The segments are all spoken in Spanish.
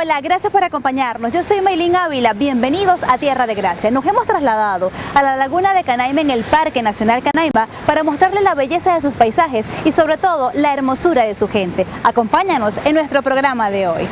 Hola, gracias por acompañarnos. Yo soy Maylin Ávila. Bienvenidos a Tierra de Gracia. Nos hemos trasladado a la laguna de Canaima en el Parque Nacional Canaima para mostrarles la belleza de sus paisajes y sobre todo la hermosura de su gente. Acompáñanos en nuestro programa de hoy.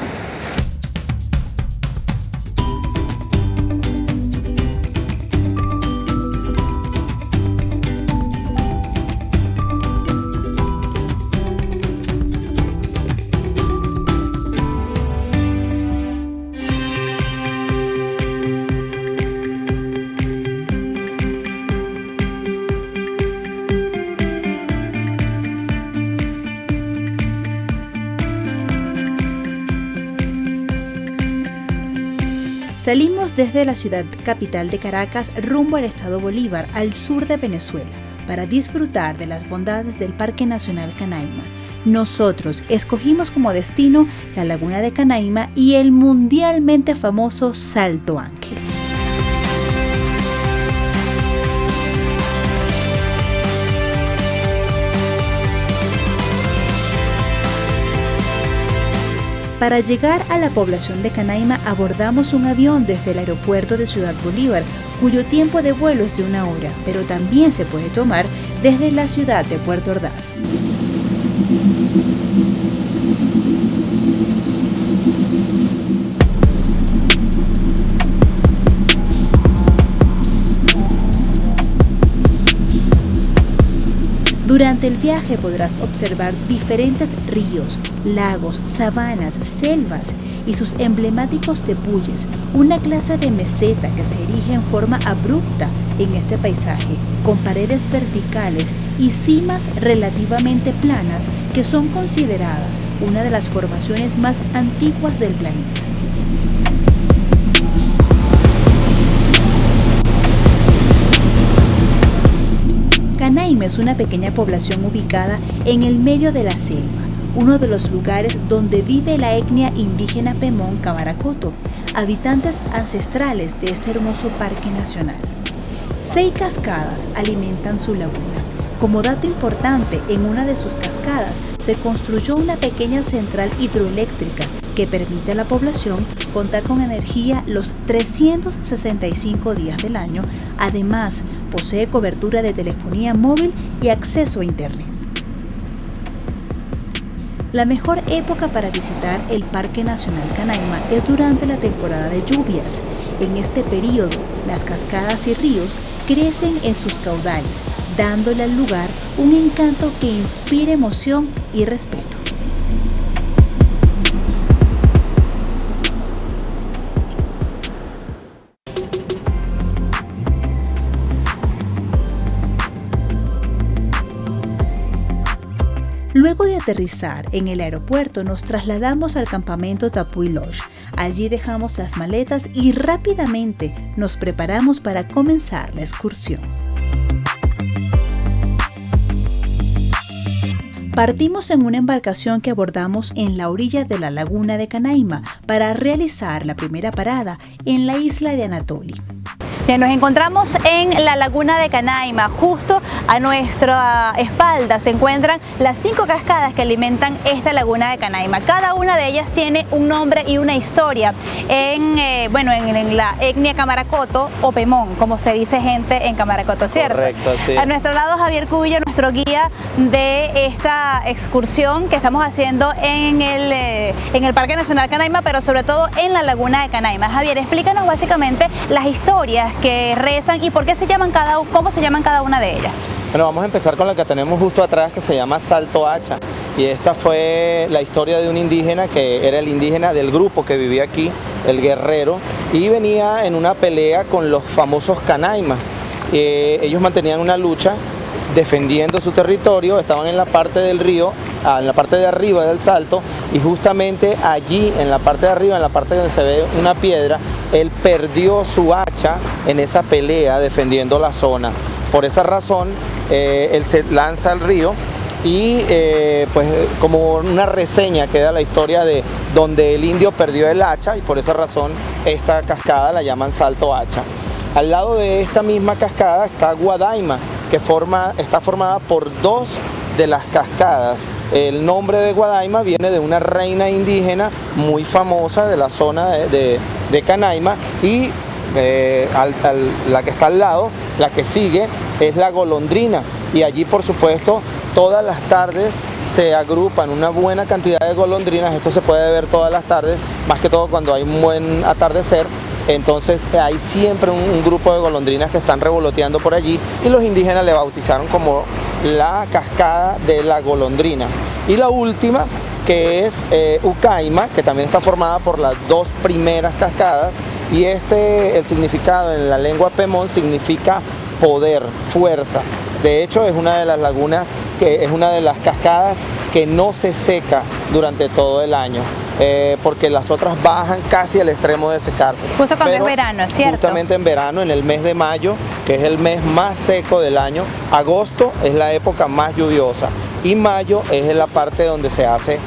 Salimos desde la ciudad capital de Caracas rumbo al estado Bolívar, al sur de Venezuela, para disfrutar de las bondades del Parque Nacional Canaima. Nosotros escogimos como destino la laguna de Canaima y el mundialmente famoso Salto Ángel. Para llegar a la población de Canaima abordamos un avión desde el aeropuerto de Ciudad Bolívar, cuyo tiempo de vuelo es de 1 hora, pero también se puede tomar desde la ciudad de Puerto Ordaz. Durante el viaje podrás observar diferentes ríos, lagos, sabanas, selvas y sus emblemáticos tepuyes, una clase de meseta que se erige en forma abrupta en este paisaje, con paredes verticales y cimas relativamente planas que son consideradas una de las formaciones más antiguas del planeta. Canaima es una pequeña población ubicada en el medio de la selva, uno de los lugares donde vive la etnia indígena Pemón Camaracoto, habitantes ancestrales de este hermoso parque nacional. 6 cascadas alimentan su laguna. Como dato importante, en una de sus cascadas se construyó una pequeña central hidroeléctrica que permite a la población contar con energía los 365 días del año. Además, posee cobertura de telefonía móvil y acceso a internet. La mejor época para visitar el Parque Nacional Canaima es durante la temporada de lluvias. En este periodo, las cascadas y ríos crecen en sus caudales, dándole al lugar un encanto que inspira emoción y respeto. Luego de aterrizar en el aeropuerto, nos trasladamos al campamento Tapuy Lodge. Allí dejamos las maletas y rápidamente nos preparamos para comenzar la excursión. Partimos en una embarcación que abordamos en la orilla de la laguna de Canaima para realizar la primera parada en la isla de Anatoli. Bien, nos encontramos en la laguna de Canaima. Justo a nuestra espalda se encuentran las 5 cascadas que alimentan esta laguna de Canaima. Cada una de ellas tiene un nombre y una historia en la etnia Camaracoto o Pemón, como se dice gente en Camaracoto, ¿cierto? Correcto, sí. A nuestro lado Javier Cubillo, nuestro guía de esta excursión que estamos haciendo en el Parque Nacional Canaima, pero sobre todo en la laguna de Canaima. Javier, explícanos básicamente las historias que rezan y por qué cómo se llaman cada una de ellas. Bueno, vamos a empezar con la que tenemos justo atrás, que se llama Salto Hacha. Y esta fue la historia de un indígena que era el indígena del grupo que vivía aquí, el guerrero, y venía en una pelea con los famosos Canaima. Ellos mantenían una lucha defendiendo su territorio, estaban en la parte del río, en la parte de arriba del salto, y justamente allí, en la parte de arriba, en la parte donde se ve una piedra, él perdió su hacha en esa pelea defendiendo la zona. Por esa razón, él se lanza al río y pues como una reseña queda la historia de donde el indio perdió el hacha, y por esa razón esta cascada la llaman Salto Hacha. Al lado de esta misma cascada está Guadaima, que está formada por 2 de las cascadas El nombre de Guadaima viene de una reina indígena muy famosa de la zona de Canaima, y la que está al lado, la que sigue, es la Golondrina, y allí por supuesto todas las tardes se agrupan una buena cantidad de golondrinas. Esto se puede ver todas las tardes, más que todo cuando hay un buen atardecer. Entonces hay siempre un grupo de golondrinas que están revoloteando por allí, y los indígenas le bautizaron como la cascada de la golondrina. Y la última, que es Ucaima, que también está formada por las dos primeras cascadas, y el significado en la lengua Pemón significa poder, fuerza. De hecho, es una de las lagunas, que es una de las cascadas que no se seca durante todo el año, porque las otras bajan casi al extremo de secarse. Justo cuando es verano, ¿cierto? Justamente en verano, en el mes de mayo, que es el mes más seco del año. Agosto es la época más lluviosa, y mayo es la parte donde se hace,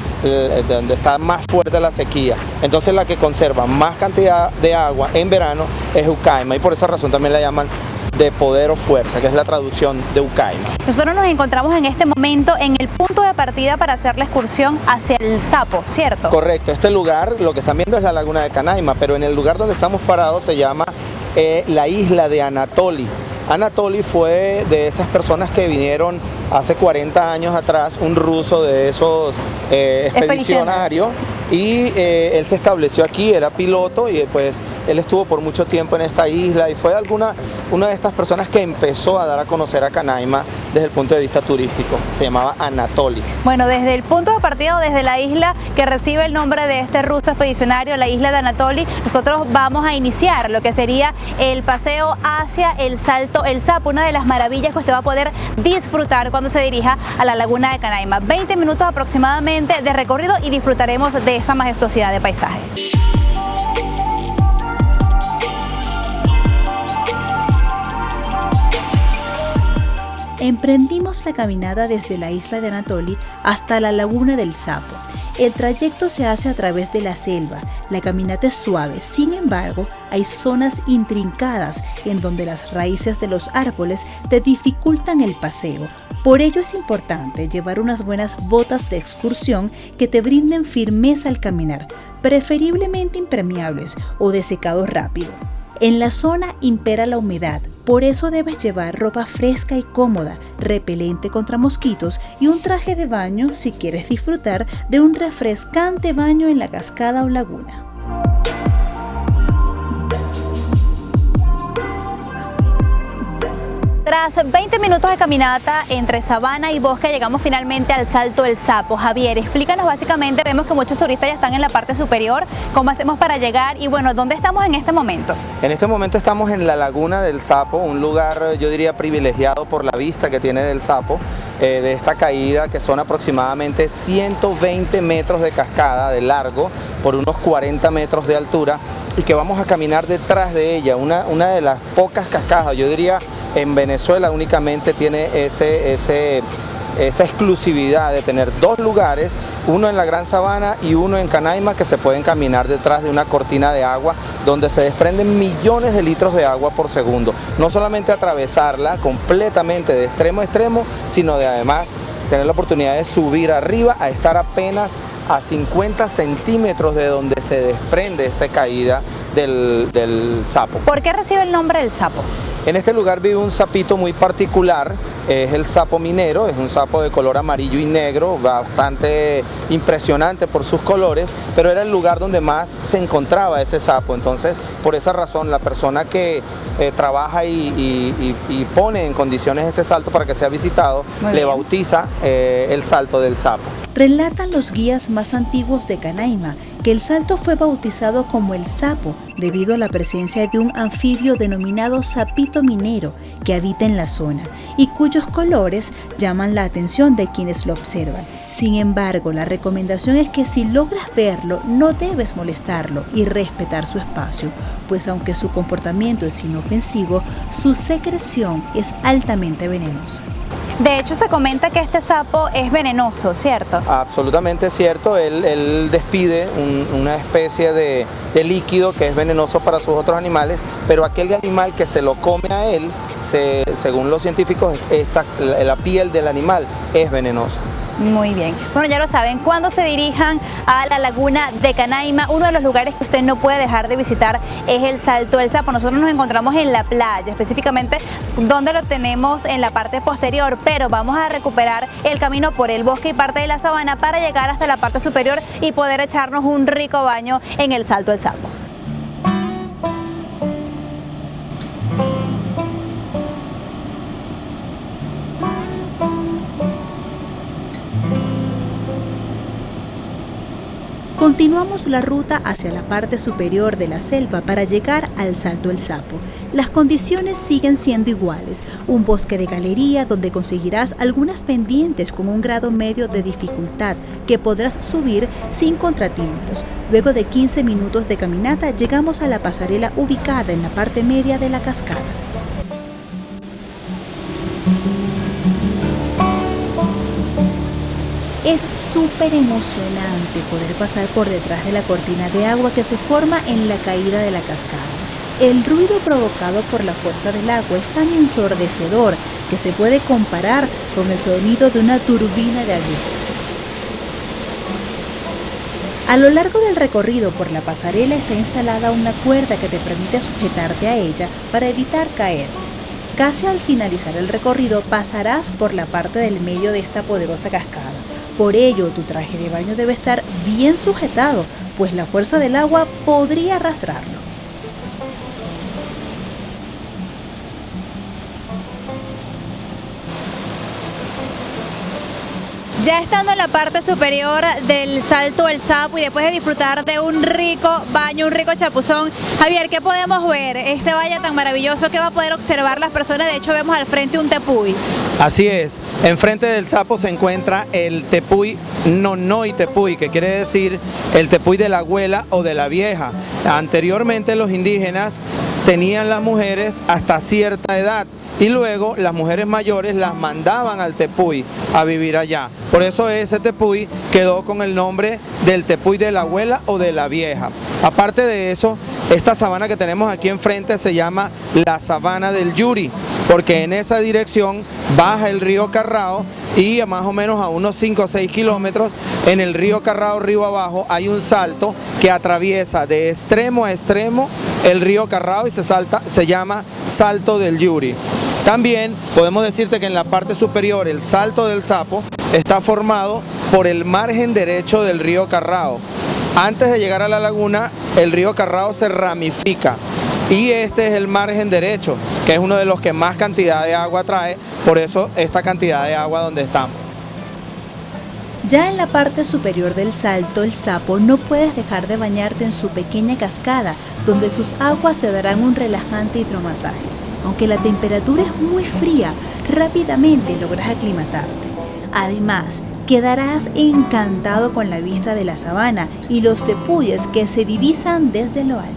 donde está más fuerte la sequía. Entonces la que conserva más cantidad de agua en verano es Ucaima, y por esa razón también la llaman de poder o fuerza, que es la traducción de Ucaima. Nosotros nos encontramos en este momento en el punto de partida para hacer la excursión hacia el Sapo, ¿cierto? Correcto, este lugar, lo que están viendo es la laguna de Canaima, pero en el lugar donde estamos parados se llama la isla de Anatoly. Anatoly fue de esas personas que vinieron hace 40 años atrás, un ruso de esos expedicionarios, y él se estableció aquí, era piloto, y pues él estuvo por mucho tiempo en esta isla, y fue una de estas personas que empezó a dar a conocer a Canaima desde el punto de vista turístico. Se llamaba Anatoly. Bueno, desde el punto de partida, desde la isla que recibe el nombre de este ruso expedicionario, la isla de Anatoly, nosotros vamos a iniciar lo que sería el paseo hacia el Salto El Sapo, una de las maravillas que usted va a poder disfrutar cuando se dirija a la laguna de Canaima. 20 minutos aproximadamente de recorrido y disfrutaremos de esa majestuosidad de paisaje. Emprendimos la caminata desde la isla de Anatoly hasta la laguna del Sapo. El trayecto se hace a través de la selva. La caminata es suave, sin embargo, hay zonas intrincadas en donde las raíces de los árboles te dificultan el paseo. Por ello es importante llevar unas buenas botas de excursión que te brinden firmeza al caminar, preferiblemente impermeables o de secado rápido. En la zona impera la humedad, por eso debes llevar ropa fresca y cómoda, repelente contra mosquitos y un traje de baño si quieres disfrutar de un refrescante baño en la cascada o laguna. Tras 20 minutos de caminata entre sabana y bosque, llegamos finalmente al Salto El Sapo. Javier, explícanos básicamente, vemos que muchos turistas ya están en la parte superior, ¿cómo hacemos para llegar? Y bueno, ¿dónde estamos en este momento? En este momento estamos en la laguna del Sapo, un lugar yo diría privilegiado por la vista que tiene del Sapo, de esta caída que son aproximadamente 120 metros de cascada de largo por unos 40 metros de altura, y que vamos a caminar detrás de ella, una de las pocas cascadas, yo diría en Venezuela únicamente tiene esa exclusividad de tener dos lugares, uno en la Gran Sabana y uno en Canaima, que se pueden caminar detrás de una cortina de agua donde se desprenden millones de litros de agua por segundo. No solamente atravesarla completamente de extremo a extremo, sino de además tener la oportunidad de subir arriba a estar apenas a 50 centímetros de donde se desprende esta caída del sapo. ¿Por qué recibe el nombre del sapo? En este lugar vive un sapito muy particular, es el sapo minero, es un sapo de color amarillo y negro, bastante impresionante por sus colores, pero era el lugar donde más se encontraba ese sapo. Entonces, por esa razón, la persona que trabaja y pone en condiciones este salto para que sea visitado, le bautiza el Salto del Sapo. Relatan los guías más antiguos de Canaima que el salto fue bautizado como el Sapo debido a la presencia de un anfibio denominado sapito minero que habita en la zona y cuyos colores llaman la atención de quienes lo observan. Sin embargo, la recomendación es que si logras verlo, no debes molestarlo y respetar su espacio, pues aunque su comportamiento es inofensivo, su secreción es altamente venenosa. De hecho, se comenta que este sapo es venenoso, ¿cierto? Absolutamente cierto. Él despide una especie de líquido que es venenoso para sus otros animales, pero aquel animal que se lo come a él, según los científicos, la piel del animal es venenosa. Muy bien. Bueno, ya lo saben, cuando se dirijan a la laguna de Canaima, uno de los lugares que usted no puede dejar de visitar es el Salto del Sapo. Nosotros nos encontramos en la playa, específicamente donde lo tenemos en la parte posterior, pero vamos a recuperar el camino por el bosque y parte de la sabana para llegar hasta la parte superior y poder echarnos un rico baño en el Salto del Sapo. Continuamos la ruta hacia la parte superior de la selva para llegar al Salto del Sapo. Las condiciones siguen siendo iguales, un bosque de galería donde conseguirás algunas pendientes con un grado medio de dificultad que podrás subir sin contratiempos. Luego de 15 minutos de caminata llegamos a la pasarela ubicada en la parte media de la cascada. Es súper emocionante poder pasar por detrás de la cortina de agua que se forma en la caída de la cascada. El ruido provocado por la fuerza del agua es tan ensordecedor que se puede comparar con el sonido de una turbina de avión. A lo largo del recorrido por la pasarela está instalada una cuerda que te permite sujetarte a ella para evitar caer. Casi al finalizar el recorrido pasarás por la parte del medio de esta poderosa cascada. Por ello, tu traje de baño debe estar bien sujetado, pues la fuerza del agua podría arrastrarlo. Ya estando en la parte superior del Salto del Sapo y después de disfrutar de un rico baño, un rico chapuzón, Javier, ¿qué podemos ver? Este valle tan maravilloso que va a poder observar las personas. De hecho, vemos al frente un tepuy. Así es, enfrente del Sapo se encuentra el tepuy Nonoy Tepuy, que quiere decir el tepuy de la abuela o de la vieja. Anteriormente los indígenas tenían las mujeres hasta cierta edad y luego las mujeres mayores las mandaban al tepuy a vivir allá. Por eso ese tepuy quedó con el nombre del tepuy de la abuela o de la vieja. Aparte de eso, esta sabana que tenemos aquí enfrente se llama la sabana del Yuri, porque en esa dirección baja el río Carrao y a más o menos a unos 5 o 6 kilómetros en el río Carrao río abajo hay un salto que atraviesa de extremo a extremo el río Carrao y se llama Salto del Yuri. También podemos decirte que en la parte superior el Salto del Sapo está formado por el margen derecho del río Carrao. Antes de llegar a la laguna, el río Carrao se ramifica y este es el margen derecho, que es uno de los que más cantidad de agua trae, por eso esta cantidad de agua donde estamos. Ya en la parte superior del Salto del Sapo no puedes dejar de bañarte en su pequeña cascada, donde sus aguas te darán un relajante hidromasaje. Aunque la temperatura es muy fría, rápidamente logras aclimatarte. Además, quedarás encantado con la vista de la sabana y los tepuyes que se divisan desde lo alto.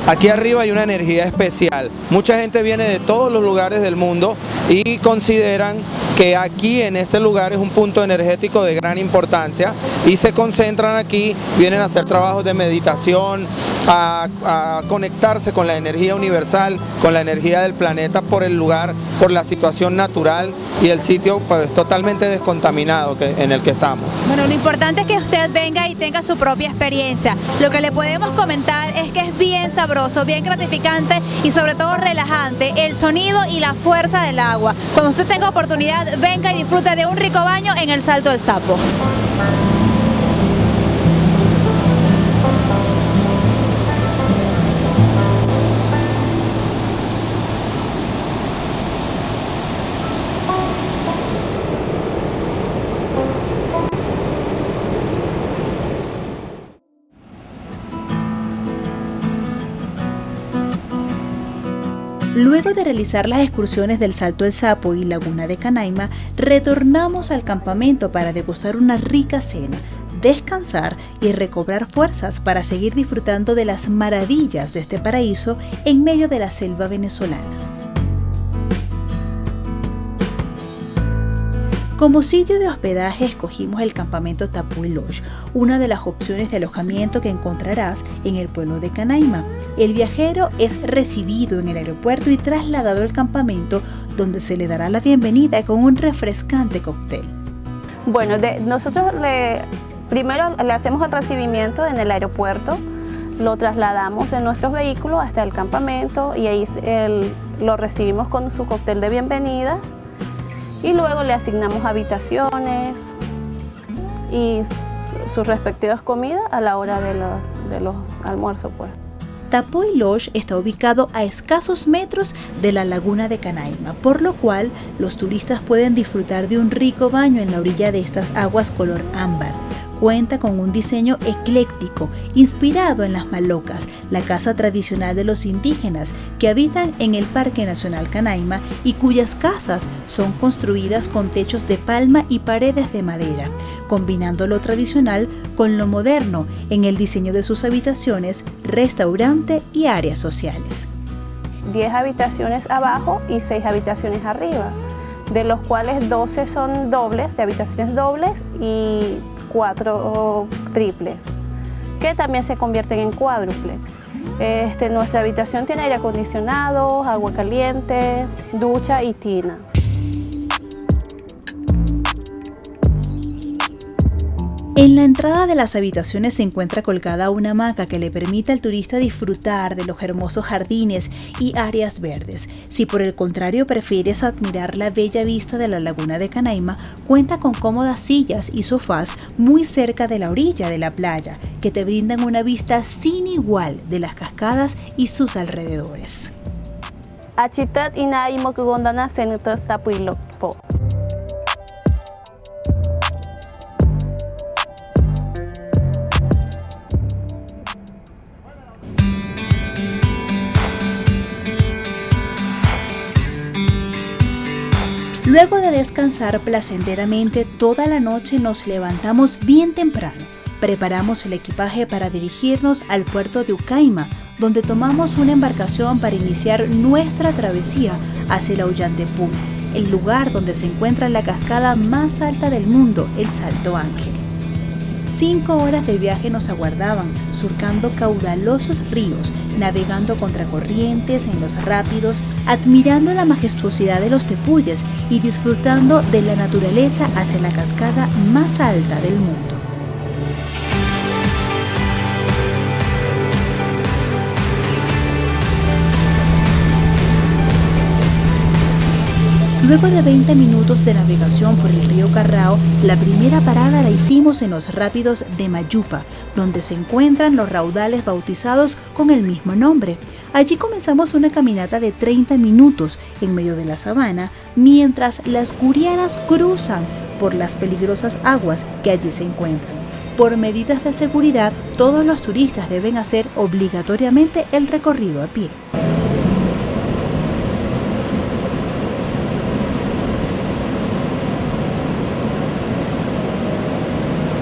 Aquí arriba hay una energía especial. Mucha gente viene de todos los lugares del mundo y consideran que aquí en este lugar es un punto energético de gran importancia y se concentran aquí, vienen a hacer trabajos de meditación, a conectarse con la energía universal, con la energía del planeta por el lugar, por la situación natural y el sitio pues, totalmente descontaminado en el que estamos. Bueno, lo importante es que usted venga y tenga su propia experiencia. Lo que le podemos comentar es que es bien sabroso, bien gratificante y sobre todo relajante el sonido y la fuerza del agua. Cuando usted tenga oportunidad, venga y disfrute de un rico baño en el Salto del Sapo. Luego de realizar las excursiones del Salto del Sapo y Laguna de Canaima, retornamos al campamento para degustar una rica cena, descansar y recobrar fuerzas para seguir disfrutando de las maravillas de este paraíso en medio de la selva venezolana. Como sitio de hospedaje escogimos el campamento Tapuy Lodge, una de las opciones de alojamiento que encontrarás en el pueblo de Canaima. El viajero es recibido en el aeropuerto y trasladado al campamento, donde se le dará la bienvenida con un refrescante cóctel. Bueno, nosotros primero le hacemos el recibimiento en el aeropuerto, lo trasladamos en nuestros vehículos hasta el campamento y ahí lo recibimos con su cóctel de bienvenidas y luego le asignamos habitaciones y sus respectivas comidas a la hora de los almuerzos, pues. Tapoy Lodge está ubicado a escasos metros de la laguna de Canaima, por lo cual los turistas pueden disfrutar de un rico baño en la orilla de estas aguas color ámbar. Cuenta con un diseño ecléctico, inspirado en las malocas, la casa tradicional de los indígenas que habitan en el Parque Nacional Canaima y cuyas casas son construidas con techos de palma y paredes de madera, combinando lo tradicional con lo moderno en el diseño de sus habitaciones, restaurante y áreas sociales. 10 habitaciones abajo y 6 habitaciones arriba, de los cuales 12 son dobles, de habitaciones dobles y 4 triples, que también se convierten en cuádruples. Nuestra habitación tiene aire acondicionado, agua caliente, ducha y tina. En la entrada de las habitaciones se encuentra colgada una hamaca que le permite al turista disfrutar de los hermosos jardines y áreas verdes. Si por el contrario prefieres admirar la bella vista de la laguna de Canaima, cuenta con cómodas sillas y sofás muy cerca de la orilla de la playa, que te brindan una vista sin igual de las cascadas y sus alrededores. Achitat inaimo kugondana senutos tapuilokpo. Luego de descansar placenteramente toda la noche nos levantamos bien temprano. Preparamos el equipaje para dirigirnos al puerto de Ucaima, donde tomamos una embarcación para iniciar nuestra travesía hacia el Ollantaytambo, el lugar donde se encuentra la cascada más alta del mundo, el Salto Ángel. 5 horas de viaje nos aguardaban, surcando caudalosos ríos, navegando contracorrientes en los rápidos, admirando la majestuosidad de los tepuyes y disfrutando de la naturaleza hacia la cascada más alta del mundo. Luego de 20 minutos de navegación por el río Carrao, la primera parada la hicimos en los rápidos de Mayupa, donde se encuentran los raudales bautizados con el mismo nombre. Allí comenzamos una caminata de 30 minutos en medio de la sabana, mientras las curianas cruzan por las peligrosas aguas que allí se encuentran. Por medidas de seguridad, todos los turistas deben hacer obligatoriamente el recorrido a pie.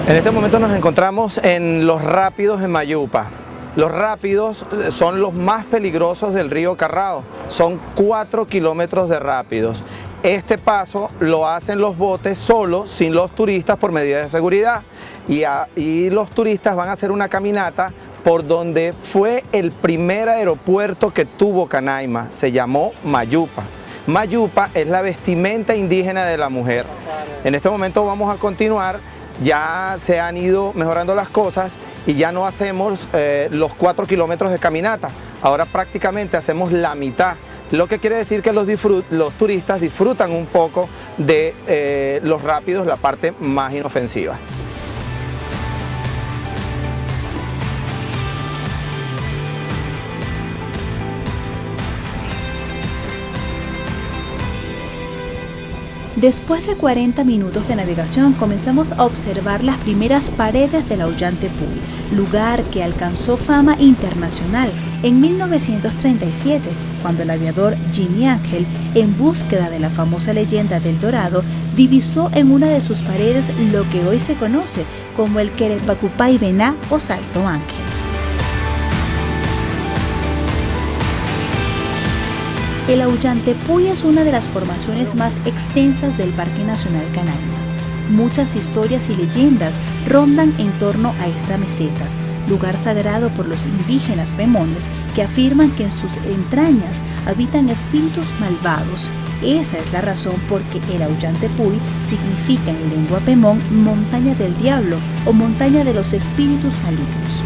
En este momento nos encontramos en los rápidos de Mayupa. Los rápidos son los más peligrosos del río Carrao. Son 4 kilómetros de rápidos. Este paso lo hacen los botes solo, sin los turistas, por medidas de seguridad. Y los turistas van a hacer una caminata por donde fue el primer aeropuerto que tuvo Canaima. Se llamó Mayupa. Mayupa es la vestimenta indígena de la mujer. En este momento vamos a continuar. Ya se han ido mejorando las cosas y ya no hacemos los 4 kilómetros de caminata. Ahora prácticamente hacemos la mitad, lo que quiere decir que los turistas disfrutan un poco de los rápidos, la parte más inofensiva. Después de 40 minutos de navegación, comenzamos a observar las primeras paredes del Ollantaytambo, lugar que alcanzó fama internacional en 1937, cuando el aviador Jimmy Ángel, en búsqueda de la famosa leyenda del Dorado, divisó en una de sus paredes lo que hoy se conoce como el Querepacupay Vená o Salto Ángel. El Ollantaytambo es una de las formaciones más extensas del Parque Nacional Canaima. Muchas historias y leyendas rondan en torno a esta meseta, lugar sagrado por los indígenas pemones que afirman que en sus entrañas habitan espíritus malvados Esa es la razón por que el Aullantepui significa en lengua pemón montaña del diablo o montaña de los espíritus malignos.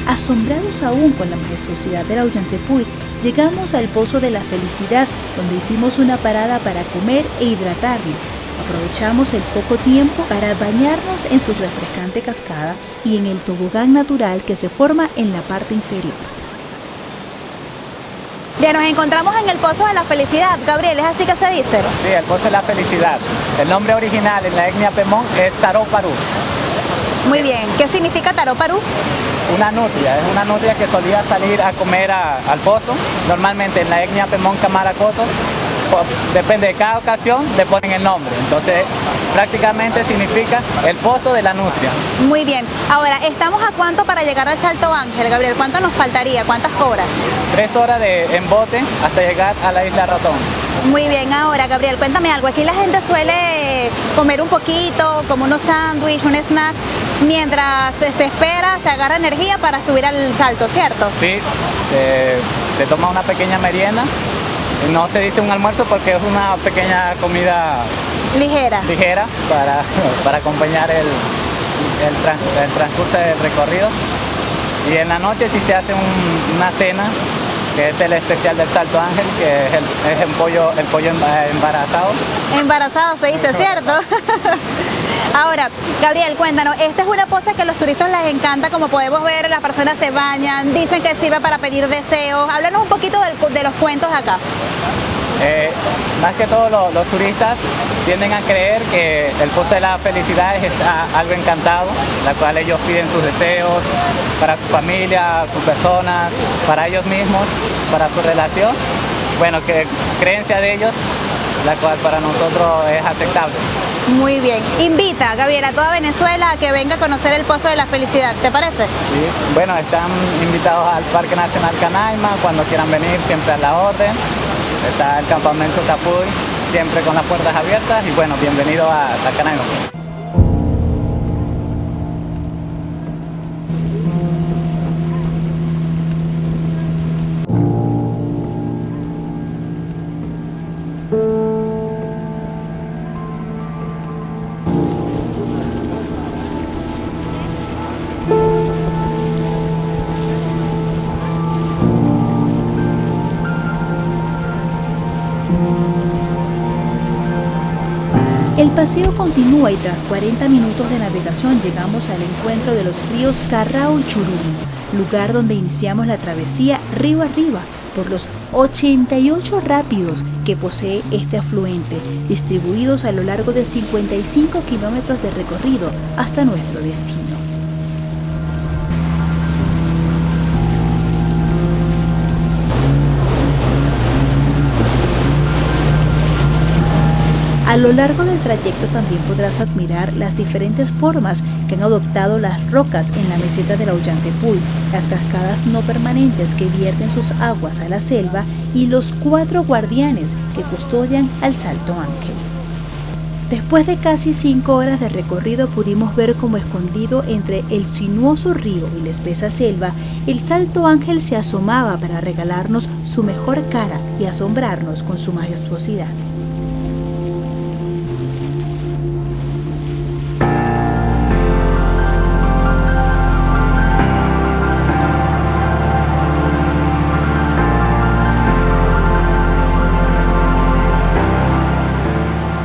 Asombrados aún con la majestuosidad del Aullantepui, llegamos al Pozo de la Felicidad, donde hicimos una parada para comer e hidratarnos. Aprovechamos el poco tiempo para bañarnos en su refrescante cascada y en el tobogán natural que se forma en la parte inferior. Bien, nos encontramos en el Pozo de la Felicidad. Gabriel, ¿es así que se dice? Sí, el Pozo de la Felicidad. El nombre original en la etnia pemón es Taróparu. Muy bien. ¿Qué significa Taróparu? Una nutria, es una nutria que solía salir a comer al pozo. Normalmente en la etnia pemón Camaracoto, depende de cada ocasión, le ponen el nombre. Entonces, prácticamente significa el pozo de la nutria. Muy bien. Ahora, ¿estamos a cuánto para llegar al Salto Ángel, Gabriel? ¿Cuánto nos faltaría? ¿Cuántas horas? 3 horas en bote hasta llegar a la isla Ratón. Muy bien. Ahora, Gabriel, cuéntame algo. Aquí la gente suele comer un poquito, como unos sándwiches, un snack, mientras se espera, se agarra energía para subir al salto, ¿cierto? Sí, se toma una pequeña merienda. No se dice un almuerzo porque es una pequeña comida ligera para acompañar el transcurso del recorrido. Y en la noche sí se hace una cena, que es el especial del Salto Ángel, que es el pollo embarazado. Embarazado se dice, ¿cierto? Ahora, Gabriel, cuéntanos, esta es una pose que a los turistas les encanta, como podemos ver, las personas se bañan, dicen que sirve para pedir deseos. Háblanos un poquito de los cuentos acá. Más que todo los turistas tienden a creer que el Pozo de la Felicidad es algo encantado, la cual ellos piden sus deseos para su familia, sus personas, para ellos mismos, para su relación. Bueno, que creencia de ellos, la cual para nosotros es aceptable. Muy bien. Invita, Gabriel, a toda Venezuela a que venga a conocer el Pozo de la Felicidad, ¿te parece? Sí, bueno, están invitados al Parque Nacional Canaima, cuando quieran venir, siempre a la orden. Está el campamento Tapuy, siempre con las puertas abiertas y bueno, bienvenido a Canaima. El paseo continúa y tras 40 minutos de navegación llegamos al encuentro de los ríos Carrao y Churumo, lugar donde iniciamos la travesía río arriba por los 88 rápidos que posee este afluente, distribuidos a lo largo de 55 kilómetros de recorrido hasta nuestro destino. A lo largo del trayecto también podrás admirar las diferentes formas que han adoptado las rocas en la meseta del Aullantepui, las cascadas no permanentes que vierten sus aguas a la selva y los 4 guardianes que custodian al Salto Ángel. Después de casi 5 horas de recorrido pudimos ver como escondido entre el sinuoso río y la espesa selva, el Salto Ángel se asomaba para regalarnos su mejor cara y asombrarnos con su majestuosidad.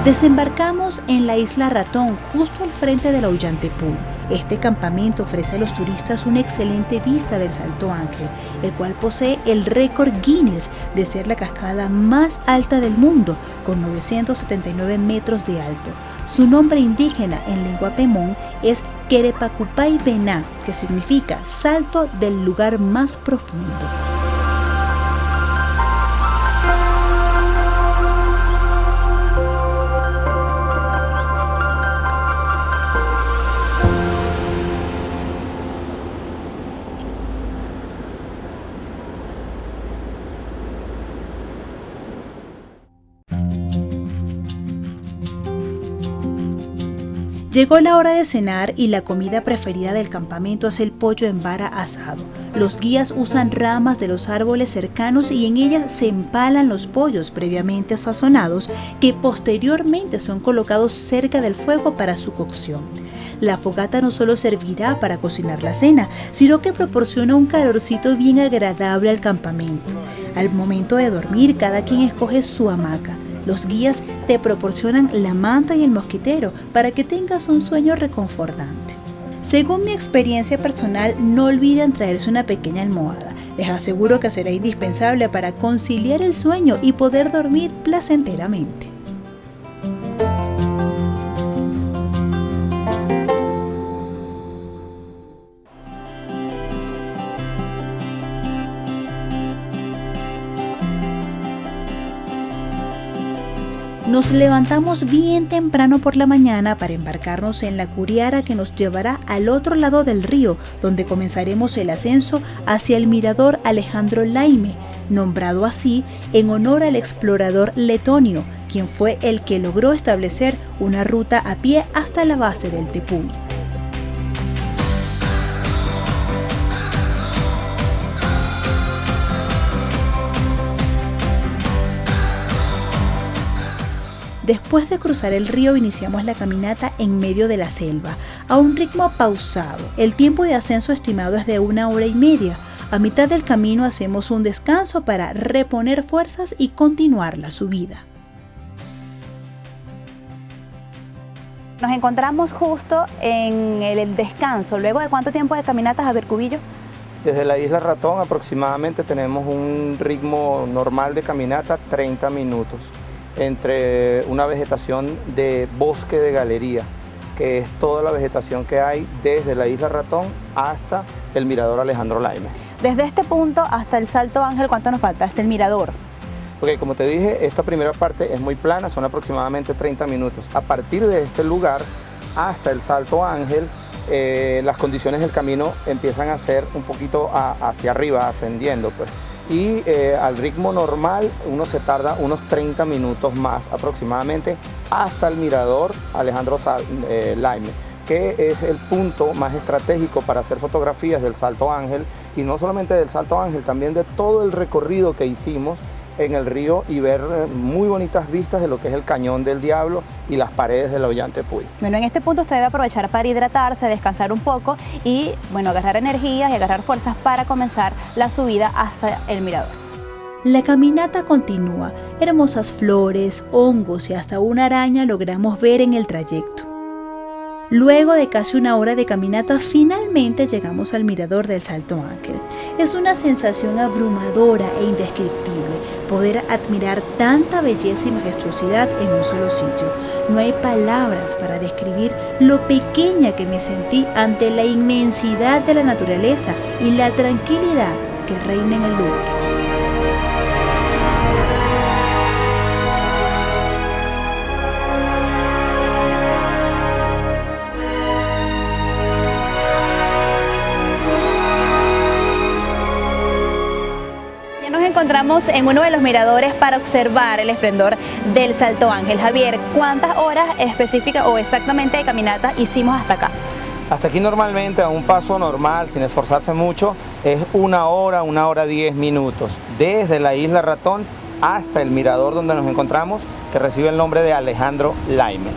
Desembarcamos en la isla Ratón, justo al frente del Aullantepui. Este campamento ofrece a los turistas una excelente vista del Salto Ángel, el cual posee el récord Guinness de ser la cascada más alta del mundo, con 979 metros de alto. Su nombre indígena en lengua pemón es Querepacupay Bená, que significa salto del lugar más profundo. Llegó la hora de cenar y la comida preferida del campamento es el pollo en vara asado. Los guías usan ramas de los árboles cercanos y en ellas se empalan los pollos previamente sazonados que posteriormente son colocados cerca del fuego para su cocción. La fogata no solo servirá para cocinar la cena, sino que proporciona un calorcito bien agradable al campamento. Al momento de dormir, cada quien escoge su hamaca. Los guías te proporcionan la manta y el mosquitero para que tengas un sueño reconfortante. Según mi experiencia personal, no olviden traerse una pequeña almohada. Les aseguro que será indispensable para conciliar el sueño y poder dormir placenteramente. Nos levantamos bien temprano por la mañana para embarcarnos en la curiara que nos llevará al otro lado del río, donde comenzaremos el ascenso hacia el mirador Alejandro Laime, nombrado así en honor al explorador letonio, quien fue el que logró establecer una ruta a pie hasta la base del Tepuy. Después de cruzar el río iniciamos la caminata en medio de la selva, a un ritmo pausado. El tiempo de ascenso estimado es de 1 hora y media. A mitad del camino hacemos un descanso para reponer fuerzas y continuar la subida. Nos encontramos justo en el descanso. ¿Luego de cuánto tiempo de caminatas, Javier Cubillo? Desde la Isla Ratón aproximadamente tenemos un ritmo normal de caminata 30 minutos. Entre una vegetación de bosque de galería, que es toda la vegetación que hay desde la Isla Ratón hasta el mirador Alejandro Laime. Desde este punto hasta el Salto Ángel, ¿cuánto nos falta? Hasta el mirador. Ok, como te dije, esta primera parte es muy plana, son aproximadamente 30 minutos. A partir de este lugar hasta el Salto Ángel, las condiciones del camino empiezan a ser un poquito hacia arriba, ascendiendo, pues. Y al ritmo normal uno se tarda unos 30 minutos más aproximadamente hasta el mirador Alejandro Laime, que es el punto más estratégico para hacer fotografías del Salto Ángel, y no solamente del Salto Ángel, también de todo el recorrido que hicimos en el río y ver muy bonitas vistas de lo que es el Cañón del Diablo y las paredes del Ollantaypuy. Bueno, en este punto usted debe aprovechar para hidratarse, descansar un poco y, bueno, agarrar energías y agarrar fuerzas para comenzar la subida hacia el mirador. La caminata continúa. Hermosas flores, hongos y hasta una araña logramos ver en el trayecto. Luego de casi 1 hora de caminata, finalmente llegamos al mirador del Salto Ángel. Es una sensación abrumadora e indescriptible poder admirar tanta belleza y majestuosidad en un solo sitio. No hay palabras para describir lo pequeña que me sentí ante la inmensidad de la naturaleza y la tranquilidad que reina en el lugar. Encontramos en uno de los miradores para observar el esplendor del Salto Ángel. Javier, ¿cuántas horas específicas o exactamente de caminata hicimos hasta acá? Hasta aquí normalmente a un paso normal, sin esforzarse mucho, es 1 hora, 1 hora 10 minutos. Desde la Isla Ratón hasta el mirador donde nos encontramos, que recibe el nombre de Alejandro Laime.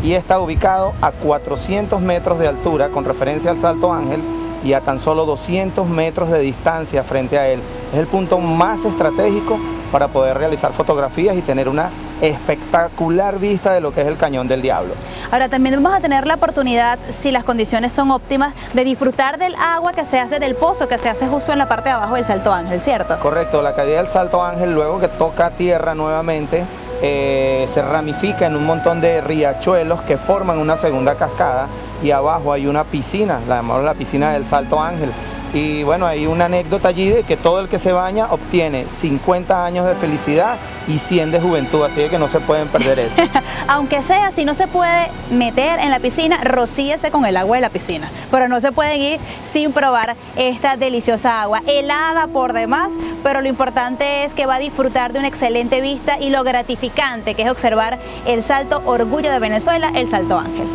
Y está ubicado a 400 metros de altura con referencia al Salto Ángel y a tan solo 200 metros de distancia frente a él. Es el punto más estratégico para poder realizar fotografías y tener una espectacular vista de lo que es el Cañón del Diablo. Ahora también vamos a tener la oportunidad, si las condiciones son óptimas, de disfrutar del agua que se hace del pozo, que se hace justo en la parte de abajo del Salto Ángel, ¿cierto? Correcto, la caída del Salto Ángel, luego que toca tierra nuevamente, se ramifica en un montón de riachuelos que forman una segunda cascada, y abajo hay una piscina, la llamamos la piscina del Salto Ángel. Y bueno, hay una anécdota allí de que todo el que se baña obtiene 50 años de felicidad y 100 de juventud, así que no se pueden perder eso. Aunque sea, si no se puede meter en la piscina, rocíese con el agua de la piscina, pero no se pueden ir sin probar esta deliciosa agua, helada por demás, pero lo importante es que va a disfrutar de una excelente vista y lo gratificante que es observar el Salto Orgullo de Venezuela, el Salto Ángel.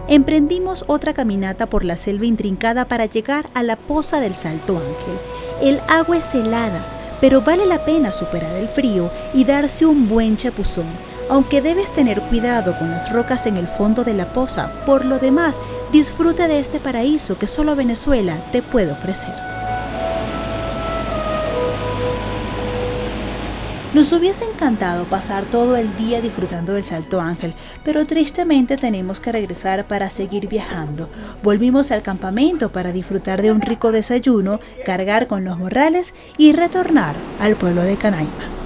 Emprendimos otra caminata por la selva intrincada para llegar a la poza del Salto Ángel. El agua es helada, pero vale la pena superar el frío y darse un buen chapuzón, aunque debes tener cuidado con las rocas en el fondo de la poza. Por lo demás, disfruta de este paraíso que solo Venezuela te puede ofrecer. Nos hubiese encantado pasar todo el día disfrutando del Salto Ángel, pero tristemente tenemos que regresar para seguir viajando. Volvimos al campamento para disfrutar de un rico desayuno, cargar con los morrales y retornar al pueblo de Canaima.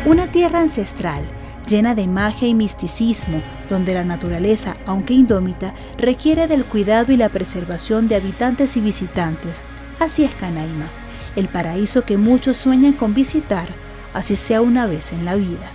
Una tierra ancestral, llena de magia y misticismo, donde la naturaleza, aunque indómita, requiere del cuidado y la preservación de habitantes y visitantes. Así es Canaima, el paraíso que muchos sueñan con visitar, así sea una vez en la vida.